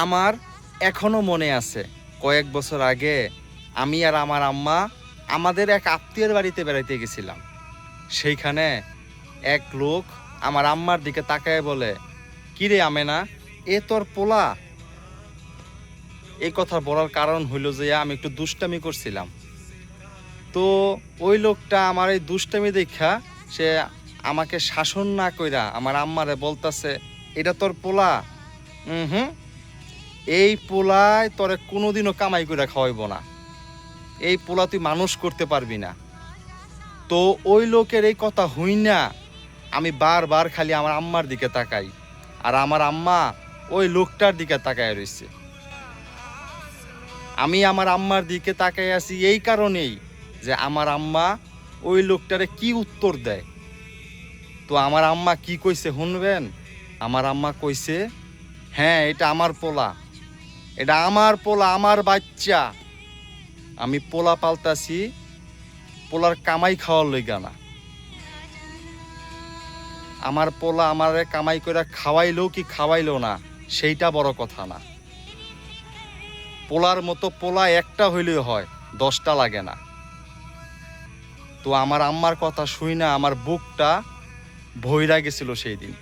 আমার এখনো মনে আছে কয়েক বছর আগে আমি আর আমার আম্মা আমাদের এক আত্মীয়ের বাড়িতে বেড়াইতে গেছিলাম। সেইখানে এক লোক আমার আম্মার দিকে তাকায় বলে, কিরে আমেনা, এ তোর পোলা? এই কথা বলার কারণ হইল যে আমি একটু দুষ্টামি করছিলাম। তো ওই লোকটা আমার এই দুষ্টামি দেখা সে আমাকে শাসন না কইরা আমার আম্মারে বলতাছে, এটা তোর পোলা? হুম, এই পোলায় তোরে কোনোদিনও কামাই করে খাওয়াইব না। এই পোলা তুই মানুষ করতে পারবি না। তো ওই লোকের এই কথা হই না আমি বারবার খালি আমার আম্মার দিকে তাকাই, আর আমার আম্মা ওই লোকটার দিকে তাকায় রইছে। আমি আমার আম্মার দিকে তাকাই আছি এই কারণেই যে আমার আম্মা ওই লোকটারে কি উত্তর দেয়। তো আমার আম্মা কি কইছে শুনবেন? আমার আম্মা কইছে, হ্যাঁ এটা আমার পোলা, এটা আমার পোলা, আমার বাচ্চা। আমি পোলা পালতাছি পোলার কামাই খাওয়ার লইগা না। আমার পোলা আমারে কামাই করে খাওয়াইলো কি খাওয়াইলো না সেইটা বড় কথা না। পোলার মতো পোলা একটা হইলেও হয়, 10টা লাগে না। তো আমার আম্মার কথা শুই না আমার বুকটা ভইরা গেছিল সেই দিন।